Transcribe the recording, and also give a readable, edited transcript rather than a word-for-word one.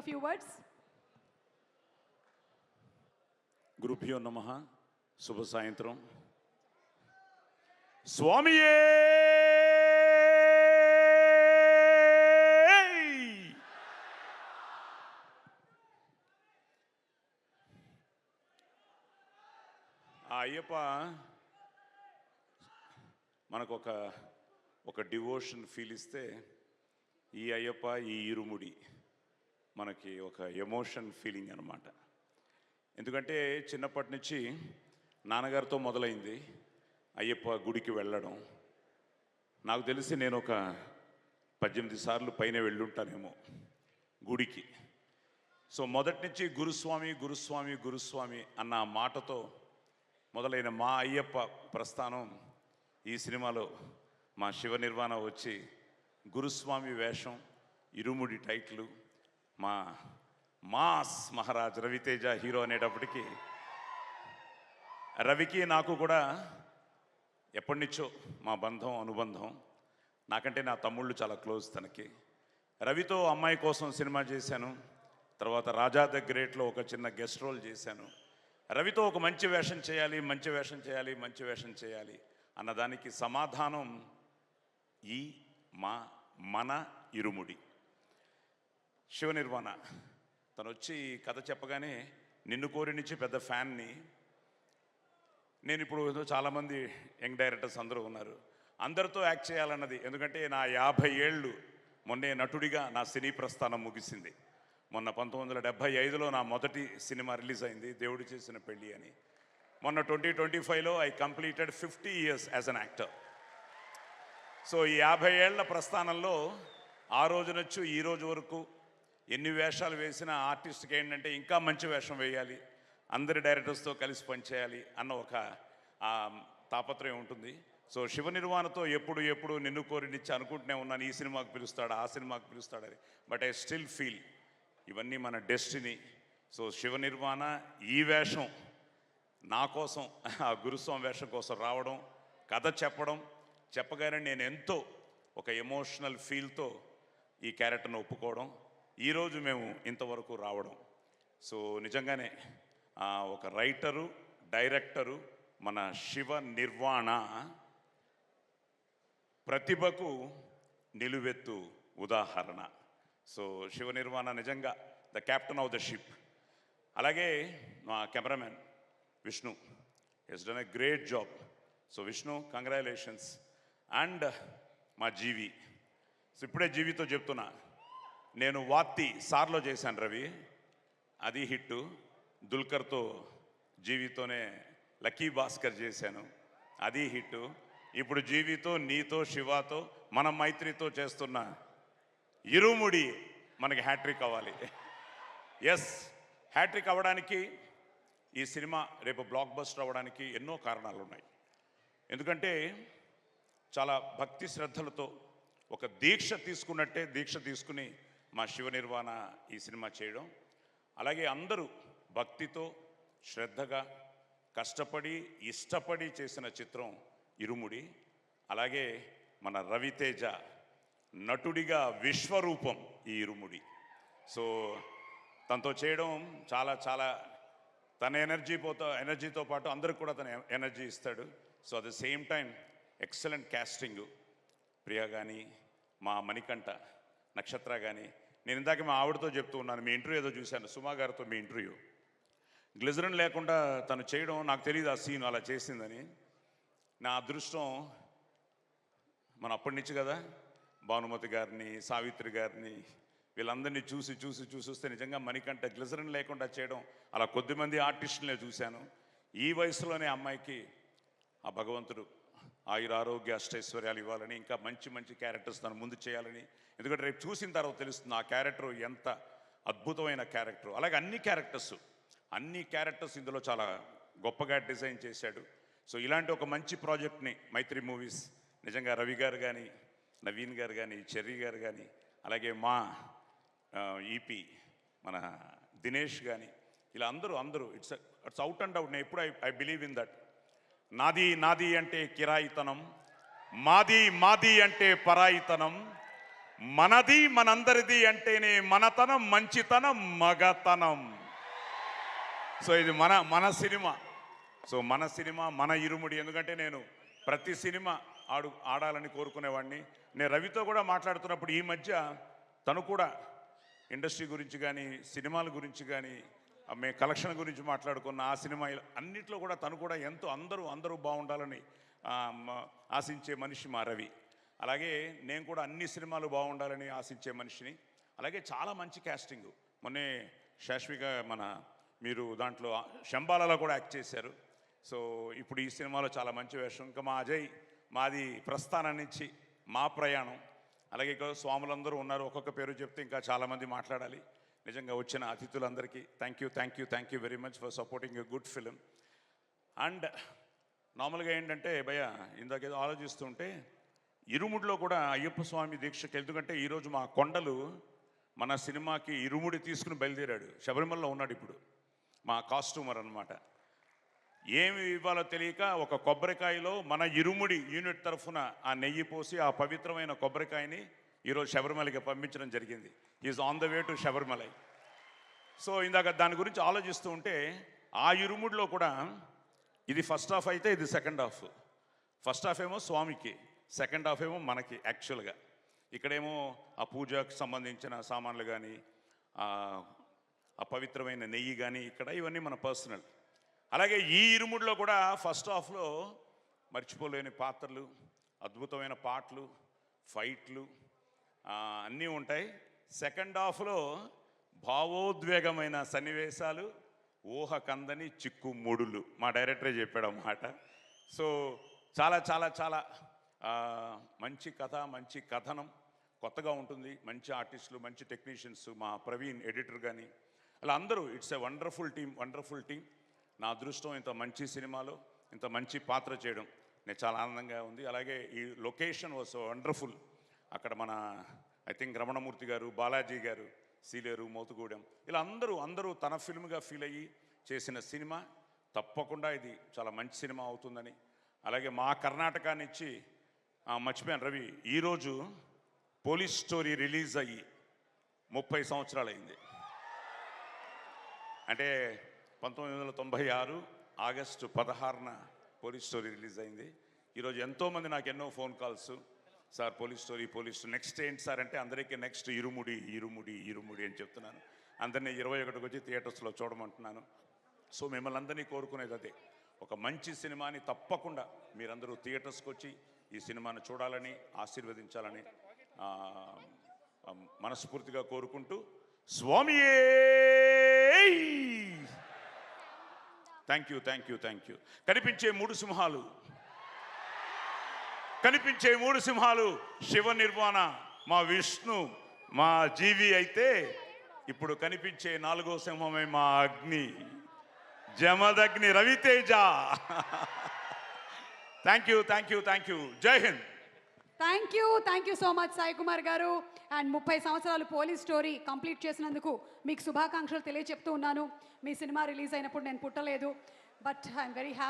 few words. గురుభ్యో నమః. శుభ సాయంత్రం. స్వామియే ఆ అయ్యప్ప మనకు ఒక డివోషన్ ఫీల్ ఇస్తే, ఈ అయ్యప్ప ఈ ఇరుముడి మనకి ఒక ఎమోషన్ ఫీలింగ్ అన్నమాట. ఎందుకంటే చిన్నప్పటి నుంచి నాన్నగారితో మొదలైంది అయ్యప్ప గుడికి వెళ్ళడం. నాకు తెలిసి నేను ఒక 18 సార్లు పైన వెళ్ళుంటానేమో గుడికి. సో మొదటి నుంచి గురుస్వామి గురుస్వామి గురుస్వామి అన్న మాటతో మొదలైన మా అయ్యప్ప ప్రస్థానం ఈ సినిమాలో మా శివ నిర్వాణ వచ్చి గురుస్వామి వేషం, ఇరుముడి టైటిల్, మా మాస్ మహారాజ్ రవితేజ హీరో అనేటప్పటికీ రవికి నాకు కూడా ఎప్పటి నుంచో మా బంధం అనుబంధం. నాకంటే నా తమ్ముళ్ళు చాలా క్లోజ్ తనకి. రవితో అమ్మాయి కోసం సినిమా చేశాను. తర్వాత రాజా ద గ్రేట్లో ఒక చిన్న గెస్ట్ రోల్ చేశాను. రవితో ఒక మంచి వేషం చేయాలి, మంచి వేషం చేయాలి, మంచి వేషం చేయాలి అన్నదానికి సమాధానం ఈ మన ఇరుముడి. శివ నిర్వాణ తను వచ్చి కథ చెప్పగానే నిన్ను కోరి నుంచి పెద్ద ఫ్యాన్ని. నేను ఇప్పుడు చాలామంది యంగ్ డైరెక్టర్స్ అందరూ ఉన్నారు, అందరితో యాక్ట్ చేయాలన్నది. ఎందుకంటే నా 50 ఏళ్ళు మొన్నే నటుడిగా నా సినీ ప్రస్థానం ముగిసింది. మొన్న 1975లో నా మొదటి సినిమా రిలీజ్ అయింది, దేవుడు చేసిన పెళ్ళి అని. మొన్న 2025లో I completed 50 years as an actor. So ఈ 50 ఏళ్ల ప్రస్థానంలో ఆ రోజు నుంచి ఈ రోజు వరకు ఎన్ని వేషాలు వేసినా ఆర్టిస్ట్కి ఏంటంటే ఇంకా మంచి వేషం వేయాలి, అందరి డైరెక్టర్స్తో కలిసి పనిచేయాలి అన్న ఒక తాపత్రయం ఉంటుంది. సో శివ నిర్వాణతో ఎప్పుడు నిన్ను కోరినిచ్చి అనుకుంటూనే ఉన్నాను, ఈ సినిమాకు పిలుస్తాడు, ఆ సినిమాకు పిలుస్తాడని. బట్ ఐ స్టిల్ ఫీల్ ఇవన్నీ మన డెస్టినీ. సో శివ నిర్వాణ ఈ వేషం నా కోసం, ఆ గురుస్వామి వేషం కోసం రావడం, కథ చెప్పగానే నేను ఎంతో ఒక ఎమోషనల్ ఫీల్తో ఈ క్యారెక్టర్ను ఒప్పుకోవడం, ఈరోజు మేము ఇంతవరకు రావడం. సో నిజంగానే ఒక రైటరు, డైరెక్టరు మన శివ నిర్వాణ ప్రతిభకు నిలువెత్తు ఉదాహరణ. సో శివ నిర్వాణ నిజంగా the captain of the ship. అలాగే మా cameraman Vishnu he's done a great job. So Vishnu, congratulations. And మా జీవి. సో ఇప్పుడే జీవితో చెప్తున్నా, నేను వాత్తి సార్లో చేశాను రవి, అది హిట్టు. దుల్కర్తో జీవితోనే లక్కీ భాస్కర్ చేశాను, అది హిట్టు. ఇప్పుడు జీవితో, నీతో, శివాతో, మన మైత్రితో చేస్తున్న ఇరుముడి మనకి హ్యాట్రిక్ అవ్వాలి. ఎస్, హ్యాట్రిక్ అవ్వడానికి ఈ సినిమా రేపు బ్లాక్ బస్టర్ అవ్వడానికి ఎన్నో కారణాలు ఉన్నాయి. ఎందుకంటే చాలా భక్తి శ్రద్ధలతో ఒక దీక్ష తీసుకున్నట్టే దీక్ష తీసుకుని మా శివ నిర్వాణ ఈ సినిమా చేయడం. అలాగే అందరూ భక్తితో శ్రద్ధగా కష్టపడి ఇష్టపడి చేసిన చిత్రం ఇరుముడి. అలాగే మన రవితేజ నటుడిగా విశ్వరూపం ఈ ఇరుముడి. సో తనతో చేయడం చాలా తన ఎనర్జీతో పాటు అందరికి కూడా తన ఎనర్జీ ఇస్తాడు. So at the same time excellent casting. Priya కానీ, మా మణికంఠ, నక్షత్ర కానీ. నేను ఇందాక మా ఆవిడతో చెప్తూ ఉన్నాను, మీ ఇంటర్వ్యూ ఏదో చూశాను, సుమా గారితో మీ ఇంటర్వ్యూ. గ్లిజరిన్ లేకుండా తను చేయడం నాకు తెలియదు, ఆ సీన్ అలా చేసిందని. నా అదృష్టం మన అప్పటి నుంచి కదా, భానుమతి గారిని, సావిత్రి గారిని, వీళ్ళందరినీ చూసి వస్తే నిజంగా మణికంఠ గ్లిజరిన్ లేకుండా చేయడం, అలా కొద్దిమంది ఆర్టిస్టులనే చూశాను. ఈ వయసులోనే అమ్మాయికి ఆ భగవంతుడు ఆయురారోగ్య అష్టైశ్వర్యాలు ఇవ్వాలని, ఇంకా మంచి క్యారెక్టర్స్ తను ముందు చేయాలని. ఎందుకంటే రేపు చూసిన తర్వాత తెలుస్తుంది ఆ క్యారెక్టర్ ఎంత అద్భుతమైన క్యారెక్టర్. అలాగే అన్ని క్యారెక్టర్స్ ఇందులో చాలా గొప్పగా డిజైన్ చేశాడు. సో ఇలాంటి ఒక మంచి ప్రాజెక్ట్ని మైత్రి మూవీస్ నిజంగా రవి గారు కానీ, నవీన్ గారు కానీ, చెర్రీ గారు కానీ, అలాగే మా ఈపీ మన దినేష్ కానీ, ఇలా అందరూ ఇట్స్ అవుట్ అండ్ అవుట్. నేను ఎప్పుడు ఐ బిలీవ్ ఇన్ దట్. నాది అంటే కిరాయితనం, మాది అంటే పరాయితనం, మనది మనందరిది అంటేనే మనతనం, మంచితనం, మగతనం. సో ఇది మన మన సినిమా. సో మన సినిమా, మన ఇరుముడి. ఎందుకంటే నేను ప్రతి సినిమా ఆడాలని కోరుకునేవాడిని. నేను రవితో కూడా మాట్లాడుతున్నప్పుడు ఈ మధ్య తను కూడా ఇండస్ట్రీ గురించి కానీ, సినిమాల గురించి కానీ, మే కలెక్షన్ గురించి మాట్లాడుకున్న ఆ సినిమా అన్నిట్లో కూడా తను కూడా ఎంతో అందరూ బాగుండాలని ఆశించే మనిషి మా రవి. అలాగే నేను కూడా అన్ని సినిమాలు బాగుండాలని ఆశించే మనిషిని. అలాగే చాలా మంచి క్యాస్టింగ్. మొన్నే శాశ్విక మీరు దాంట్లో శంబాలలో కూడా యాక్ట్ చేశారు. సో ఇప్పుడు ఈ సినిమాలో చాలా మంచి వేషం. ఇంకా మా అజయ్, మాది ప్రస్థానం నుంచి మా ప్రయాణం. అలాగే ఇక్కడ స్వాములందరూ ఉన్నారు. ఒక్కొక్క పేరు చెప్తే ఇంకా చాలామంది మాట్లాడాలి. నిజంగా వచ్చిన అతిథులందరికీ thank you very much for supporting a good film. And నార్మల్గా ఏంటంటే భయ్య ఇందాకేదో ఆలోచిస్తుంటే ఇరుముడిలో కూడా అయ్యప్ప స్వామి దీక్షకి, ఎందుకంటే ఈరోజు మా కొండలు మన సినిమాకి ఇరుముడి తీసుకుని బయలుదేరాడు. శబరిమలలో ఉన్నాడు ఇప్పుడు మా కాస్ట్యూమర్ అనమాట. ఏమి ఇవ్వాలో తెలియక ఒక కొబ్బరికాయలో మన ఇరుముడి యూనిట్ తరఫున ఆ నెయ్యి పోసి ఆ పవిత్రమైన కొబ్బరికాయని ఈరోజు శబరిమలకి పంపించడం జరిగింది. Is on the way to Sabarimalai. So ఇందాక దాని గురించి ఆలోచిస్తూ ఉంటే ఆ ఇరుముడిలో కూడా ఇది ఫస్ట్ హాఫ్ అయితే ఇది సెకండ్ హాఫ్. ఫస్ట్ హాఫ్ ఏమో స్వామికి, సెకండ్ హాఫ్ ఏమో మనకి. యాక్చువల్గా ఇక్కడేమో ఆ పూజకు సంబంధించిన సామాన్లు కానీ, ఆ పవిత్రమైన నెయ్యి కానీ, ఇక్కడ ఇవన్నీ మన పర్సనల్. అలాగే ఈ ఇరుముడిలో కూడా ఫస్ట్ హాఫ్లో మర్చిపోలేని పాత్రలు, అద్భుతమైన పాటలు, ఫైట్లు అన్నీ ఉంటాయి. సెకండ్ హాఫ్లో భావోద్వేగమైన సన్నివేశాలు, ఊహ కందని చిక్కుముడులు. మా డైరెక్టరే చెప్పాడు అన్నమాట. సో చాలా చాలా చాలా మంచి కథ, మంచి కథనం, కొత్తగా ఉంటుంది. మంచి ఆర్టిస్టులు, మంచి టెక్నీషియన్స్, మా ప్రవీణ్ ఎడిటర్ కానీ, అలా అందరూ. It's a wonderful team. నా అదృష్టం ఇంత మంచి సినిమాలో ఇంత మంచి పాత్ర చేయడం నేను చాలా ఆనందంగా ఉంది. అలాగే ఈ లొకేషన్ వాజ్ వండర్ఫుల్. అక్కడ మన ఐ థింక్ రమణమూర్తి గారు, బాలాజీ గారు, సీలేరు, మోతుగూడెం, ఇలా అందరూ తన ఫిల్మ్గా ఫీల్ అయ్యి చేసిన సినిమా. తప్పకుండా ఇది చాలా మంచి సినిమా అవుతుందని. అలాగే మా కర్ణాటక నుంచి మర్చిపోయాను రవి, ఈరోజు పోలీస్ స్టోరీ రిలీజ్ అయ్యి 30 సంవత్సరాలు అయింది. అంటే 1996 ఆగస్టు 16న పోలీస్ స్టోరీ రిలీజ్ అయింది. ఈరోజు ఎంతోమంది నాకు ఎన్నో phone calls, sir police story next ఏంటి సార్ అంటే అందరికీ నెక్స్ట్ ఇరుముడి అని చెప్తున్నాను. అందరినీ 21కి వచ్చి థియేటర్స్లో చూడమంటున్నాను. సో మిమ్మల్ని అందరినీ కోరుకునేది అదే, ఒక మంచి సినిమాని తప్పకుండా మీరందరూ థియేటర్స్కి వచ్చి ఈ సినిమాను చూడాలని, ఆశీర్వదించాలని మనస్ఫూర్తిగా కోరుకుంటూ, స్వామియే థ్యాంక్ యూ. కనిపించే మూడు సింహాలు శివ నిర్వాణ, మా విష్ణు, మా జీవి అయితే ఇప్పుడు కనిపించే 4వ సింహమే మా అగ్ని, Jamadagni Raviteja. Thank you. Jai Hind. Thank you so much Sai Kumar garu. And 30 సంవత్సరాలు పోలీస్ స్టోరీ కంప్లీట్ చేసినందుకు మీకు శుభాకాంక్షలు తెలియజెప్తూ ఉన్నాను. మీ సినిమా రిలీజ్ అయినప్పుడు నేను పుట్టలేదు, బట్ ఐఎమ్ వెరీ హ్యాపీ.